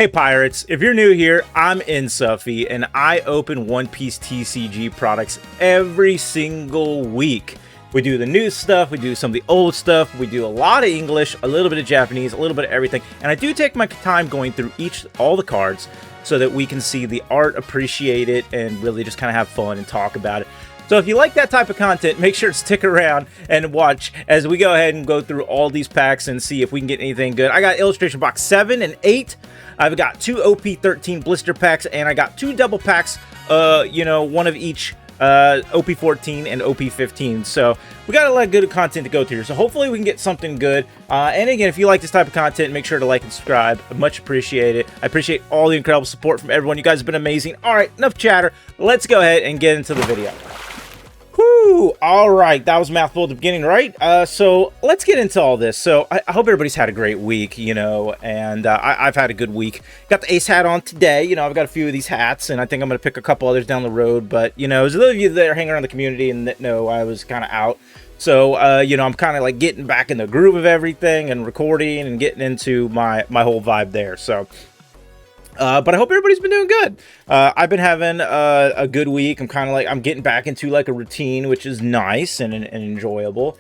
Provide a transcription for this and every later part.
Hey Pirates, if you're new here, I'm Insuffy, and I open One Piece TCG products every single week. We do the new stuff, we do some of the old stuff, we do a lot of English, a little bit of Japanese, a little bit of everything, and I do take my time going through all the cards so that we can see the art, appreciate it, and really just kind of have fun and talk about it. So if you like that type of content, make sure to stick around and watch as we go ahead and go through all these packs and see if we can get anything good. I got Illustration Box 7 and 8. I've got 2 OP13 blister packs, and I got 2 double packs, one of each, OP14 and OP15. So we got a lot of good content to go through. So hopefully we can get something good. And again, if you like this type of content, make sure to like and subscribe. I much appreciate it. I appreciate all the incredible support from everyone. You guys have been amazing. All right, enough chatter. Let's go ahead and get into the video. Whew, all right, that was a mouthful at the beginning, right? So let's get into all this. So I hope everybody's had a great week, and I've had a good week. Got the Ace hat on today. I've got a few of these hats, and I think I'm going to pick a couple others down the road. But, there's a little of you that are hanging around the community and that know I was kind of out. So, I'm kind of like getting back in the groove of everything and recording and getting into my whole vibe there. So, but I hope everybody's been doing good. I've been having a good week. I'm getting back into like a routine, which is nice and enjoyable.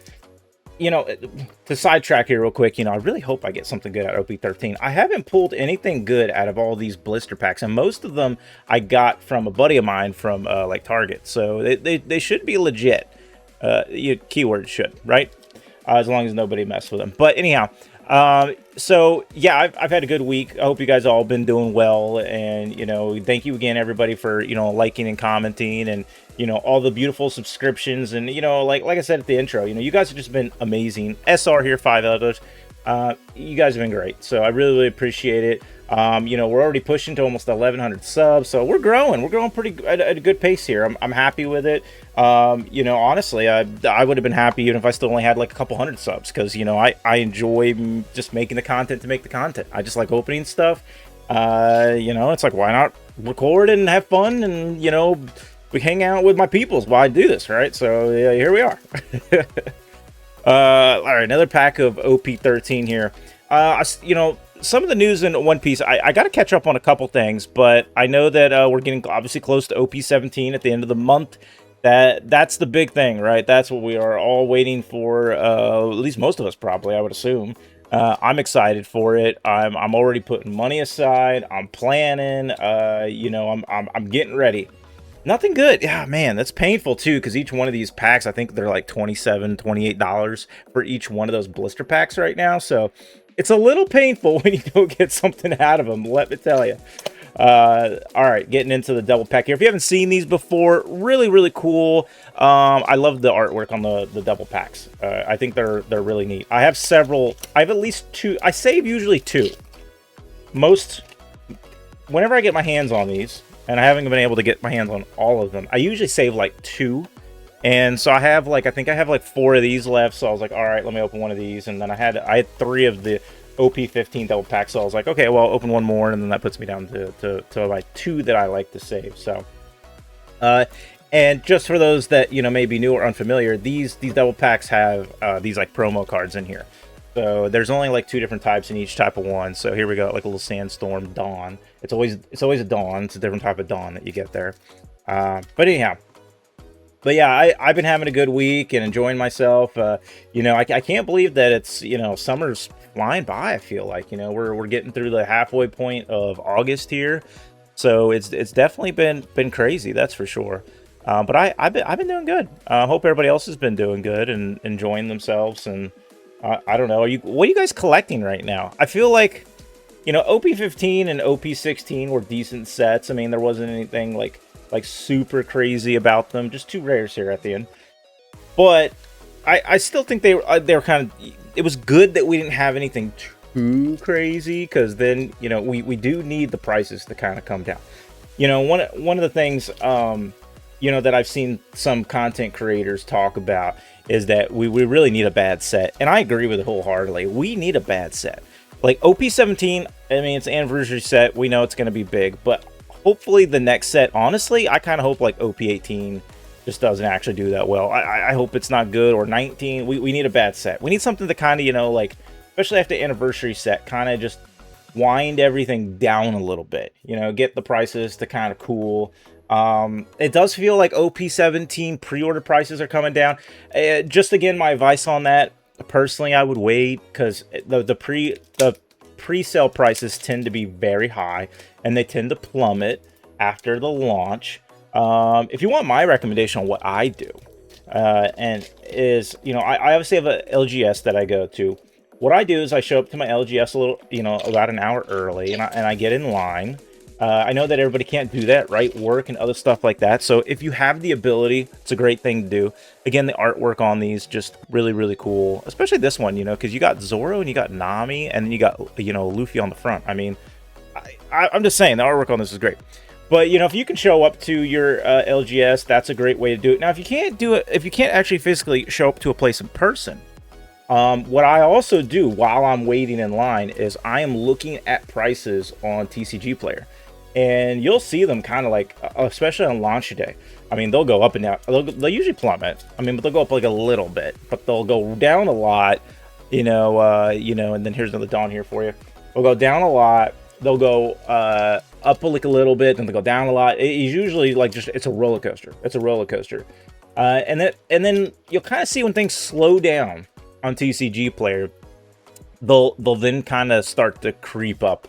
To sidetrack here real quick, I really hope I get something good at OP13. I haven't pulled anything good out of all these blister packs, and most of them I got from a buddy of mine from like Target. So they should be legit. Keyword should, right? As long as nobody messed with them. But anyhow, so yeah, I've had a good week. I hope you guys all been doing well, and thank you again everybody for liking and commenting, and all the beautiful subscriptions, and like I said at the intro, you guys have just been amazing. SR here, 5 others. You guys have been great, so I really appreciate it. We're already pushing to almost 1,100 subs, so we're growing pretty at a good pace here. I'm happy with it. Honestly, I would have been happy even if I still only had like a couple hundred subs, because I enjoy just making the content to make the content. I just like opening stuff. It's like, why not record and have fun, and we hang out with my peoples while I do this, right? So yeah, here we are. All right, another pack of OP13 here. Some of the news in One Piece, I got to catch up on a couple things, but I know that we're getting obviously close to OP17 at the end of the month. That's the big thing, right? That's what we are all waiting for, at least most of us probably, I would assume. I'm excited for it. I'm already putting money aside. I'm planning. I'm getting ready. Nothing good. Yeah, man, that's painful too, because each one of these packs, I think they're like $27, $28 for each one of those blister packs right now. So it's a little painful when you don't get something out of them, let me tell you. All right, getting into the double pack here. If you haven't seen these before, really cool. I love the artwork on the double packs. I think they're really neat. I have several. I have at least 2. I save usually 2. Whenever I get my hands on these, and I haven't been able to get my hands on all of them, I usually save like 2. And so I have I think I have like 4 of these left. So I was like, all right, let me open one of these. And then I had 3 of the OP15 double packs. So I was like, okay, well, I'll open one more, and then that puts me down to like 2 that I like to save. So, and just for those that may be new or unfamiliar, these double packs have these like promo cards in here. So there's only like 2 different types in each type of one. So here we go, like a little sandstorm dawn. It's always a dawn. It's a different type of dawn that you get there. But anyhow. But yeah, I've been having a good week and enjoying myself. I can't believe that it's, summer's flying by. I feel like, we're getting through the halfway point of August here. So it's definitely been crazy, that's for sure. But I've been doing good. I hope everybody else has been doing good and enjoying themselves. And I don't know, what are you guys collecting right now? I feel like, OP15 and OP16 were decent sets. I mean, there wasn't anything like super crazy about them, just 2 rares here at the end. But I still think they were kind of, it was good that we didn't have anything too crazy, because then we do need the prices to kind of come down. One of the things that I've seen some content creators talk about is that we really need a bad set, and I agree with it wholeheartedly. We need a bad set. Like OP17, I mean, it's an anniversary set, we know it's going to be big, but hopefully the next set, honestly, I kind of hope like OP18 just doesn't actually do that well. I hope it's not good, or 19. We need a bad set. We need something to kind of, like, especially after the anniversary set, kind of just wind everything down a little bit, you know, get the prices to kind of cool. It does feel like OP17 pre-order prices are coming down. Just again, my advice on that, personally, I would wait, because the pre-sale prices tend to be very high and they tend to plummet after the launch. If you want my recommendation on what I do, and is, you know, I obviously have a LGS that I go to. What I do is I show up to my LGS a little, you know, about an hour early, and I get in line. I know that everybody can't do that, right? Work and other stuff like that. So if you have the ability, it's a great thing to do. Again, the artwork on these, just really, really cool. Especially this one, you know, because you got Zoro and you got Nami, and then you got, you know, Luffy on the front. I mean, I'm just saying, the artwork on this is great. But, you know, if you can show up to your LGS, that's a great way to do it. Now, if you can't do it, if you can't actually physically show up to a place in person, what I also do while I'm waiting in line is I am looking at prices on TCG Player. And you'll see them kind of like, especially on launch day. I mean, they'll go up and down. They'll usually plummet. I mean, but they'll go up like a little bit, but they'll go down a lot. You know, and then here's another Dawn here for you. They'll go down a lot. They'll go up like a little bit, and they'll go down a lot. It's usually like just, it's a roller coaster. It's a roller coaster. And then you'll kind of see when things slow down on TCG Player. They'll then kind of start to creep up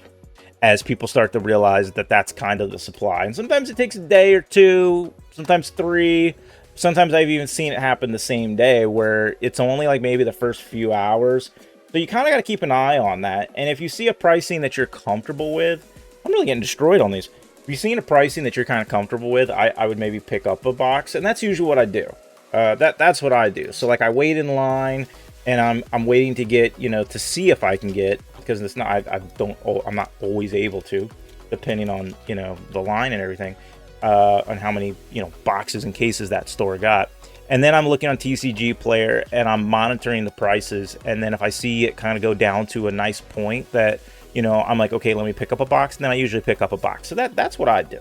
as people start to realize that that's kind of the supply. And sometimes it takes a day or two, sometimes 3. Sometimes I've even seen it happen the same day, where it's only like maybe the first few hours. So you kind of got to keep an eye on that. And if you see a pricing that you're comfortable with, I'm really getting destroyed on these. If you've seen a pricing that you're kind of comfortable with, I would maybe pick up a box. And that's usually what I do. That's what I do. So like, I wait in line, and I'm waiting to get, you know, to see if I can get, because it's not, I'm not always able to, depending on, you know, the line and everything, on how many, you know, boxes and cases that store got. And then I'm looking on TCG Player, and I'm monitoring the prices. And then if I see it kind of go down to a nice point that, you know, I'm like, okay, let me pick up a box. And then I usually pick up a box. So that's what I do.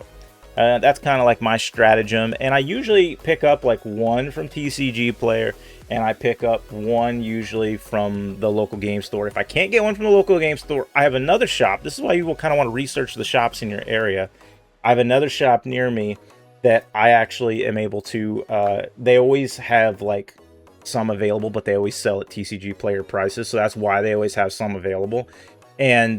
That's kind of like my stratagem. And I usually pick up like 1 from TCG Player, and I pick up 1 usually from the local game store. If I can't get 1 from the local game store, I have another shop. This is why you will kind of want to research the shops in your area. I have another shop near me that I actually am able to, they always have like some available, but they always sell at TCG Player prices. So that's why they always have some available. And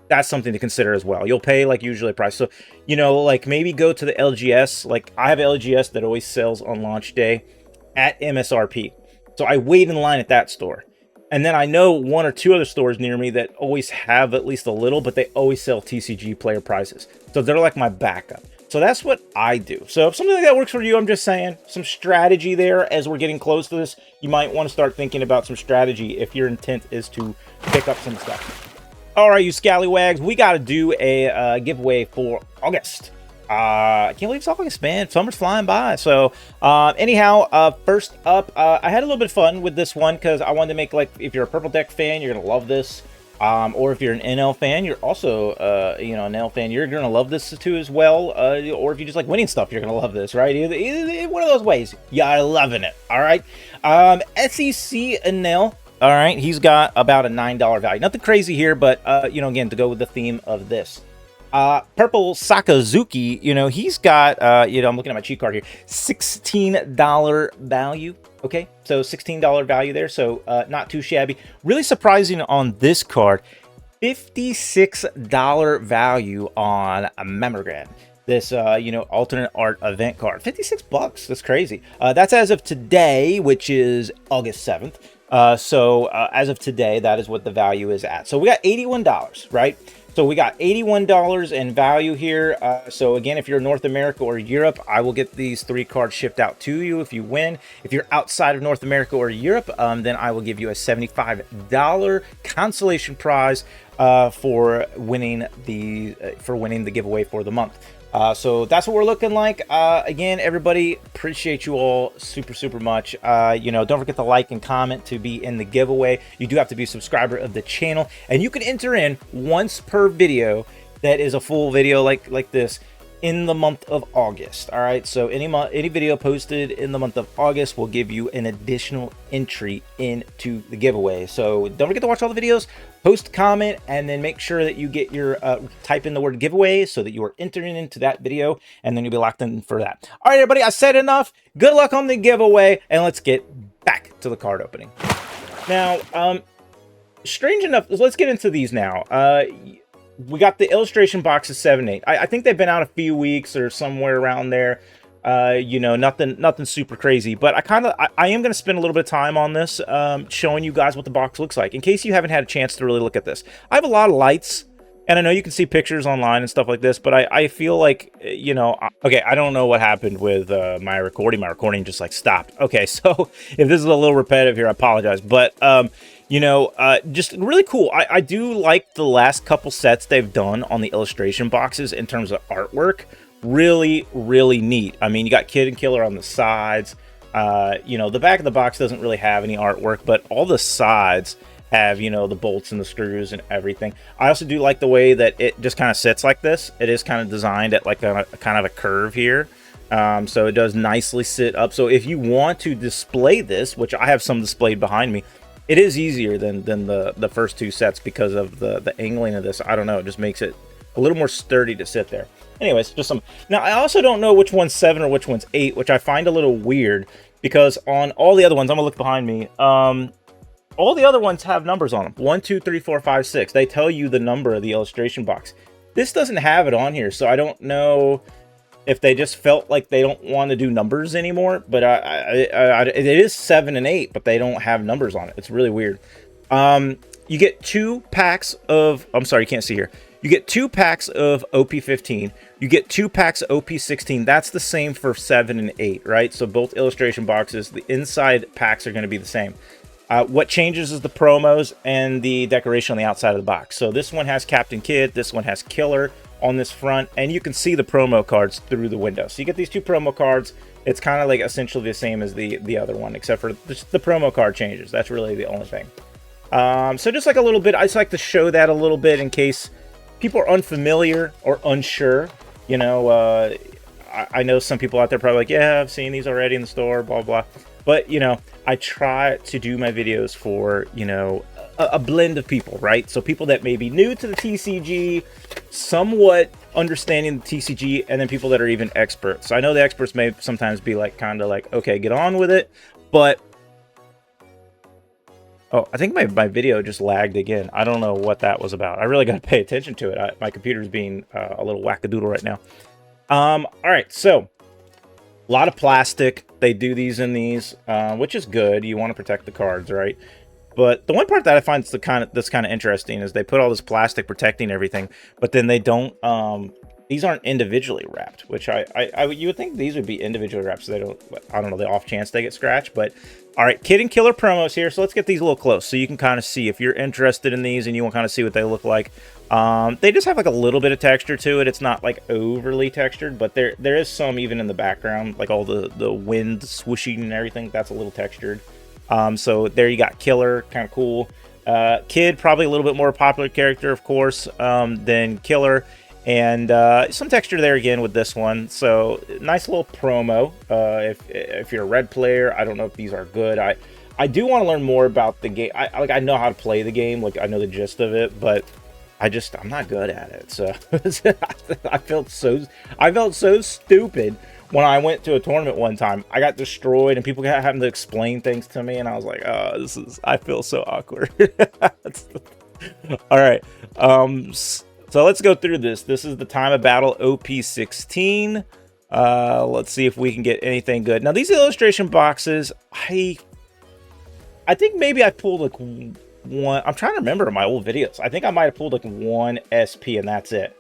that's something to consider as well. You'll pay like usually a price. So, you know, like maybe go to the LGS. Like I have LGS that always sells on launch day at MSRP. So I wait in line at that store. And then I know 1 or 2 other stores near me that always have at least a little, but they always sell TCG Player prices. So they're like my backup. So that's what I do. So if something like that works for you, I'm just saying, some strategy there as we're getting close to this. You might want to start thinking about some strategy if your intent is to pick up some stuff. All right, you scallywags, we got to do a giveaway for August. I can't believe it's August, man. Summer's flying by. So anyhow, first up, I had a little bit of fun with this one because I wanted to make, like, if you're a Purple Deck fan, you're going to love this. Or if you're an NL fan, you're also, you know, an NL fan, you're going to love this too as well. Or if you just like winning stuff, you're going to love this, right? Either one of those ways, you're loving it, all right? SEC NL. All right, he's got about a $9 value. Nothing crazy here, but, you know, again, to go with the theme of this. Purple Sakazuki, you know, he's got, you know, I'm looking at my cheat card here, $16 value. Okay, so $16 value there, so not too shabby. Really surprising on this card, $56 value on a Memorgram. This, you know, alternate art event card. 56 bucks, that's crazy. That's as of today, which is August 7th. So as of today, that is what the value is at. So we got $81, right? So we got $81 in value here. So again, if you're North America or Europe, I will get these 3 cards shipped out to you if you win. If you're outside of North America or Europe, then I will give you a $75 consolation prize for winning the giveaway for the month. So that's what we're looking like. Again, everybody, appreciate you all super much. You know, don't forget to like and comment to be in the giveaway. You do have to be a subscriber of the channel, and you can enter in once per video that is a full video like this in the month of August. All right, so any video posted in the month of August will give you an additional entry into the giveaway. So don't forget to watch all the videos, post, comment, and then make sure that you get your type in the word giveaway so that you are entering into that video, and then you'll be locked in for that. All right, everybody, I said enough. Good luck on the giveaway, and let's get back to the card opening. Now, strange enough, let's get into these now. We got the illustration boxes 7, 8. I think they've been out a few weeks or somewhere around there. You know, nothing super crazy, but I am going to spend a little bit of time on this, showing you guys what the box looks like, in case you haven't had a chance to really look at this. I have a lot of lights, and I know you can see pictures online and stuff like this, but I feel like, you know, okay, I don't know what happened with my recording. My recording just, like, stopped. Okay, so if this is a little repetitive here, I apologize, but, you know, just really cool. I do like the last couple sets they've done on the illustration boxes in terms of artwork. Really, really neat. I mean, you got Kid and Killer on the sides. You know, the back of the box doesn't really have any artwork, but all the sides have, you know, the bolts and the screws and everything. I also do like the way that it just kind of sits like this. It is kind of designed at like a kind of a curve here. So it does nicely sit up. So if you want to display this, which I have some displayed behind me, it is easier than the first two sets because of the angling of this. I don't know, it just makes it a little more sturdy to sit there. Anyways, just some. Now, I also don't know which one's 7 or which one's 8, which I find a little weird, because on all the other ones, I'm gonna look behind me, all the other ones have numbers on them. 1, 2, 3, 4, 5, 6. They tell you the number of the illustration box. This doesn't have it on here, so I don't know if they just felt like they don't want to do numbers anymore, but it is 7 and 8, but they don't have numbers on it. It's really weird. You get 2 packs of, I'm sorry, you can't see here. You get 2 packs of OP15. You get 2 packs of OP16. That's the same for 7 and 8, right? So both illustration boxes, the inside packs are going to be the same. What changes is the promos and the decoration on the outside of the box. So this one has Captain Kidd. This one has Killer on this front. And you can see the promo cards through the window. So you get these 2 promo cards. It's kind of like essentially the same as the other one, except for just the promo card changes. That's really the only thing. So just like a little bit, I just like to show that a little bit in case people are unfamiliar or unsure. You know, I know some people out there probably like, yeah, I've seen these already in the store, blah, blah. But, you know, I try to do my videos for, you know, a blend of people, right? So people that may be new to the TCG, somewhat understanding the TCG, and then people that are even experts. So I know the experts may sometimes be like, kind of like, okay, get on with it. But, oh, I think my video just lagged again. I don't know what that was about. I really got to pay attention to it. My computer's being a little wackadoodle right now. All right, so a lot of plastic. They do these in these, which is good. You want to protect the cards, right? But the one part that I find that's kind of interesting is they put all this plastic protecting everything, but then they don't. These aren't individually wrapped, which you would think these would be individually wrapped, so they don't. I don't know, the off chance they get scratched. But all right, Kid and Killer promos here. So let's get these a little close so you can kind of see if you're interested in these and you want to kind of see what they look like. They just have like a little bit of texture to it. It's not like overly textured, but there is some even in the background, like all the wind swooshing and everything. That's a little textured. So there you got Killer, kind of cool. Kid, probably a little bit more popular character, of course, than Killer. And some texture there again with this one. So nice little promo. If you're a red player, I don't know if these are good. I do want to learn more about the game. I know how to play the game. Like, I know the gist of it, but I'm not good at it. So I felt so stupid when I went to a tournament one time. I got destroyed and people having to explain things to me, and I was like, oh, I feel so awkward. All right. So let's go through this. This is the Time of Battle OP16. Let's see if we can get anything good. Now, these illustration boxes, I think maybe I pulled like one. I'm trying to remember my old videos. I think I might have pulled like 1 SP and that's it.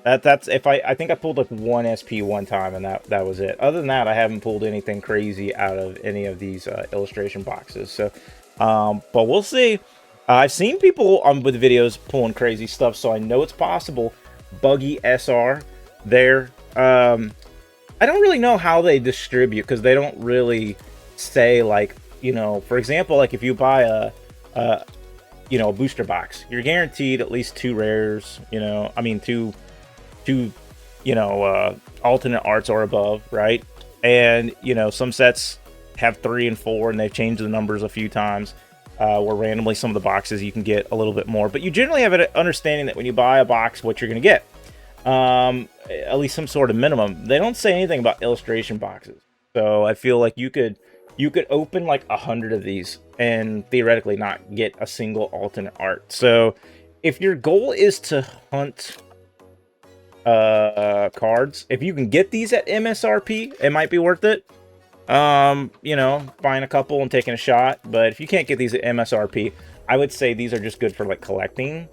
That's if I think I pulled like 1 SP one time and that was it. Other than that, I haven't pulled anything crazy out of any of these illustration boxes. So, but we'll see. I've seen people with videos pulling crazy stuff, so I know it's possible. Buggy SR there. I don't really know how they distribute because they don't really say, like, you know, for example, like if you buy a booster box, you're guaranteed at least 2 rares, you know, I mean, two alternate arts or above, right? And, you know, some sets have 3 and 4 and they've changed the numbers a few times. where randomly some of the boxes you can get a little bit more. But you generally have an understanding that when you buy a box, what you're going to get. At least some sort of minimum. They don't say anything about illustration boxes. So I feel like you could open like 100 of these and theoretically not get a single alternate art. So if your goal is to hunt cards, if you can get these at MSRP, it might be worth it. You know, buying a couple and taking a shot. But if you can't get these at MSRP, I would say these are just good for like collecting.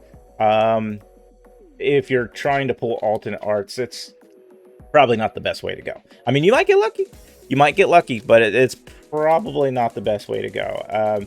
If you're trying to pull alternate arts, it's probably not the best way to go. I mean, you might get lucky. You might get lucky, but it's probably not the best way to go.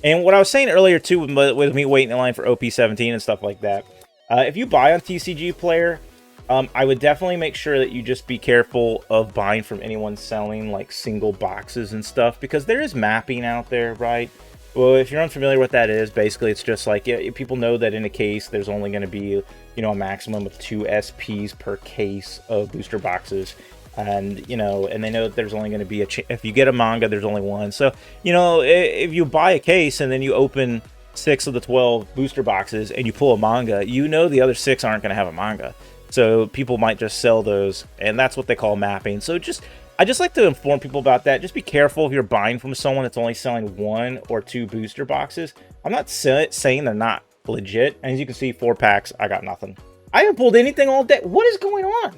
And what I was saying earlier, too, with me waiting in line for OP17 and stuff like that, if you buy on TCG Player, I would definitely make sure that you just be careful of buying from anyone selling, like, single boxes and stuff, because there is mapping out there, right? Well, if you're unfamiliar with that is, basically it's just like, yeah, people know that in a case there's only going to be, you know, a maximum of 2 SPs per case of booster boxes. And, you know, and they know that there's only going to be if you get a manga, there's only one. So, you know, if you buy a case and then you open 6 of the 12 booster boxes and you pull a manga, you know the other 6 aren't going to have a manga. So people might just sell those, and that's what they call mapping. So I just like to inform people about that. Just be careful if you're buying from someone that's only selling 1 or 2 booster boxes. I'm not saying they're not legit. And as you can see, 4 packs, I got nothing. I haven't pulled anything all day. What is going on?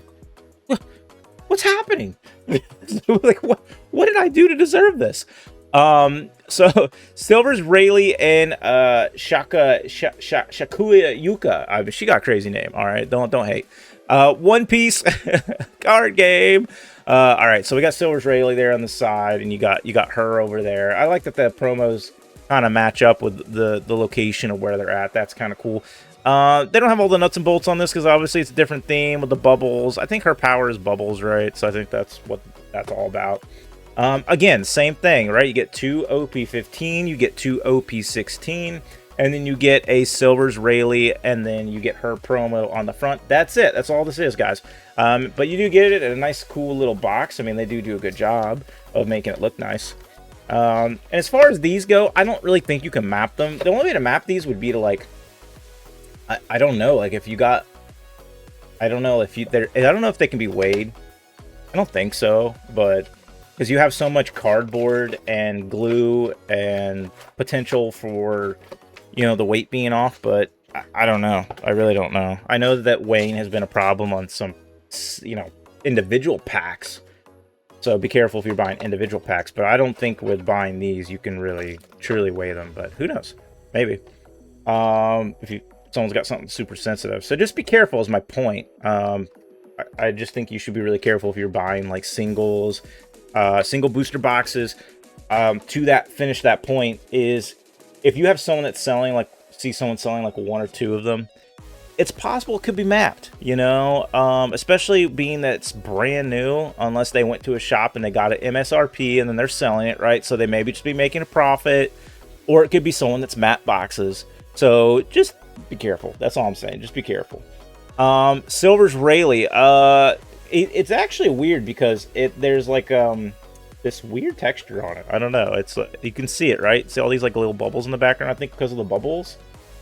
What's happening? Like, what did I do to deserve this? So Silver's Rayleigh and Shakuya Yuka. She got a crazy name. All right, don't hate. One Piece card game. All right, so we got Silver's Rayleigh there on the side, and you got her over there. I like that the promos kind of match up with the location of where they're at. That's kind of cool. They don't have all the nuts and bolts on this because obviously it's a different theme with the bubbles. I think her power is bubbles, right? So I think that's what that's all about. Again, same thing, right? You get 2 OP15, you get 2 OP16, and then you get a Silver's Rayleigh, and then you get her promo on the front. That's it. That's all this is, guys. But you do get it in a nice, cool little box. I mean, they do a good job of making it look nice. And as far as these go, I don't really think you can map them. The only way to map these would be to, like, I don't know, like if you got, I don't know if they can be weighed. I don't think so, but because you have so much cardboard and glue and potential for, you know, the weight being off, but I don't know. I really don't know. I know that weighing has been a problem on some, you know, individual packs. So be careful if you're buying individual packs, but I don't think with buying these you can really truly weigh them, but who knows? Maybe. If someone's got something super sensitive. So just be careful is my point. I just think you should be really careful if you're buying like single booster boxes. To that finish that point is if you have someone that's selling, like see someone selling like 1 or 2 of them, it's possible it could be mapped, you know, especially being that it's brand new, unless they went to a shop and they got it MSRP and then they're selling it, right? So they maybe just be making a profit, or it could be someone that's mapped boxes. So just be careful. That's all I'm saying. Just be careful. Silver's Rayleigh. It's actually weird because there's like this weird texture on it. I don't know. It's you can see it, right? See all these like little bubbles in the background. I think because of the bubbles,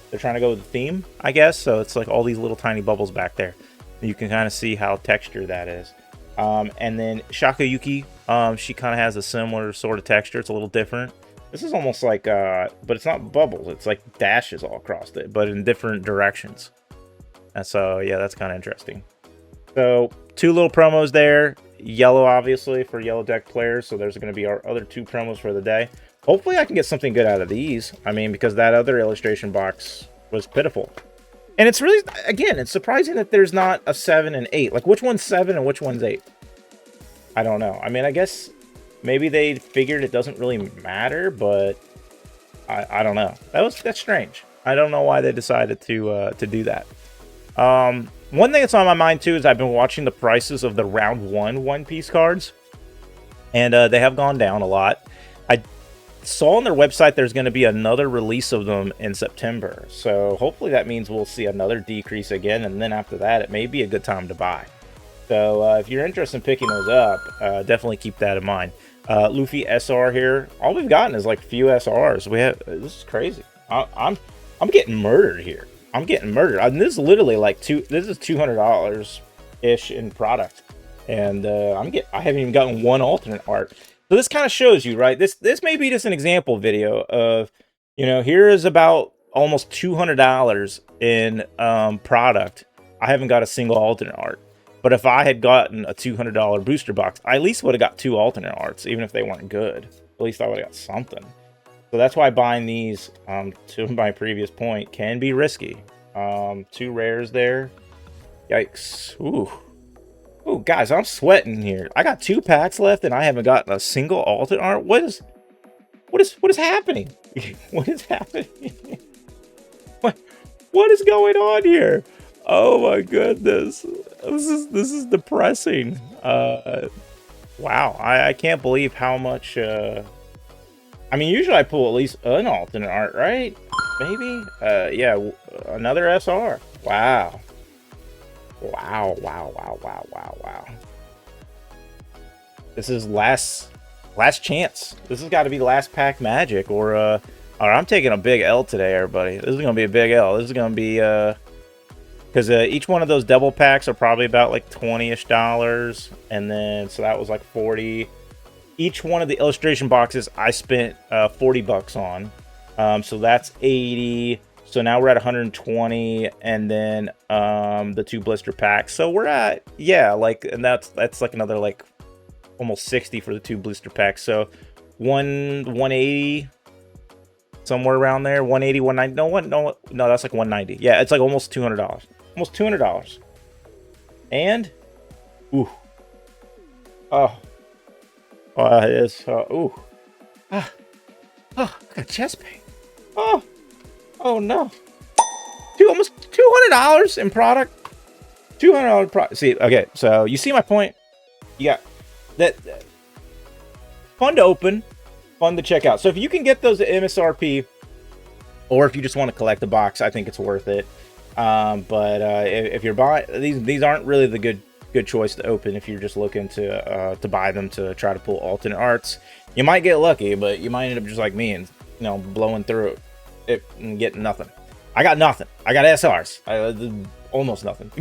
they're trying to go with the theme, I guess. So it's like all these little tiny bubbles back there. You can kind of see how textured that is. And then Shakuyuki, she kind of has a similar sort of texture. It's a little different. This is almost like, but it's not bubbles. It's like dashes all across it, but in different directions. And so, yeah, that's kind of interesting. So, 2 little promos there. Yellow, obviously, for yellow deck players. So, there's going to be our other 2 promos for the day. Hopefully, I can get something good out of these. I mean, because that other illustration box was pitiful. And it's really, again, it's surprising that there's not a 7 and 8. Like, which one's 7 and which one's 8? I don't know. I mean, I guess maybe they figured it doesn't really matter, but I don't know. That's strange. I don't know why they decided to do that. One thing that's on my mind too is I've been watching the prices of the round 1 One Piece cards, and they have gone down a lot. I saw on their website there's going to be another release of them in September, so hopefully that means we'll see another decrease again, and then after that it may be a good time to buy. So if you're interested in picking those up, definitely keep that in mind. Luffy SR here. All we've gotten is like few SRs. This is crazy. I'm getting murdered here. I'm getting murdered. This is literally like this is $200 ish in product, and I haven't even gotten one alternate art. So this kind of shows you, right? This may be just an example video of, you know, here is about almost $200 in product. I haven't got a single alternate art. But if I had gotten a $200 booster box, I at least would have got 2 alternate arts, even if they weren't good. At least I would have got something. So that's why buying these, to my previous point, can be risky. 2 rares there. Yikes. Ooh. Ooh, guys, I'm sweating here. I got 2 packs left, and I haven't gotten a single alternate art. What is happening? What is happening? What is going on here? Oh my goodness. This is depressing. Wow, I can't believe how much I mean, usually I pull at least an alternate art, right? Maybe? Yeah, another SR. Wow. Wow. This is last chance. This has got to be last pack magic, or I'm taking a big L today, everybody. This is gonna be a big L. This is gonna be because each one of those double packs are probably about like $20-ish, and then so that was like 40. Each one of the illustration boxes I spent 40 bucks on, so that's 80. So now we're at 120, and then the 2 blister packs. So we're at, yeah, like, and that's like another like almost 60 for the 2 blister packs. So 180, somewhere around there. 180, 190. No, that's like 190. Yeah, it's like almost $200. Almost $200. And ooh. Oh, it is. Ooh. I got chest pain. Oh no. Almost $200 in product. $200 product. See, okay, so you see my point. You got that. Fun to open, fun to check out. So if you can get those at MSRP, or if you just want to collect the box, I think it's worth it. But if you're buying these aren't really the good choice to open if you're just looking to buy them to try to pull alternate arts. You might get lucky, but you might end up just like me and, you know, blowing through it and getting nothing. I got nothing. I got SRs. Almost nothing.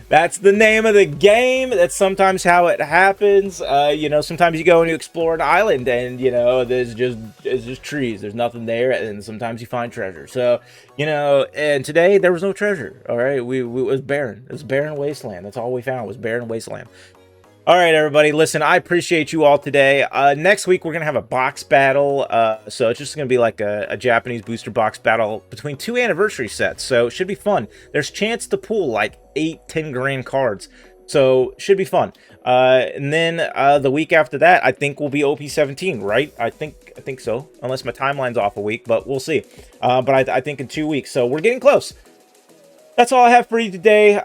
That's the name of the game. That's sometimes how it happens. You know, sometimes you go and you explore an island, and you know it's just trees. There's nothing there, and sometimes you find treasure. So, you know, and today there was no treasure. All right, it was barren. It was barren wasteland. That's all we found was barren wasteland. All right, everybody, listen, I appreciate you all today. Next week, we're going to have a box battle. So it's just going to be like a Japanese booster box battle between 2 anniversary sets. So it should be fun. There's chance to pull like 8-10 grand cards. So should be fun. And then the week after that, I think will be OP17, right? I think so, unless my timeline's off a week, but we'll see. But I think in 2 weeks. So we're getting close. That's all I have for you today.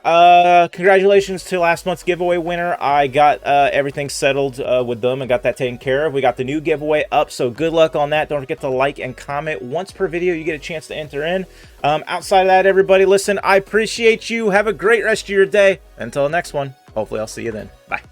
Congratulations to last month's giveaway winner. I got everything settled with them and got that taken care of. We got the new giveaway up, so good luck on that. Don't forget to like and comment. Once per video, you get a chance to enter in. Outside of that, everybody, listen, I appreciate you. Have a great rest of your day. Until the next one, hopefully I'll see you then. Bye.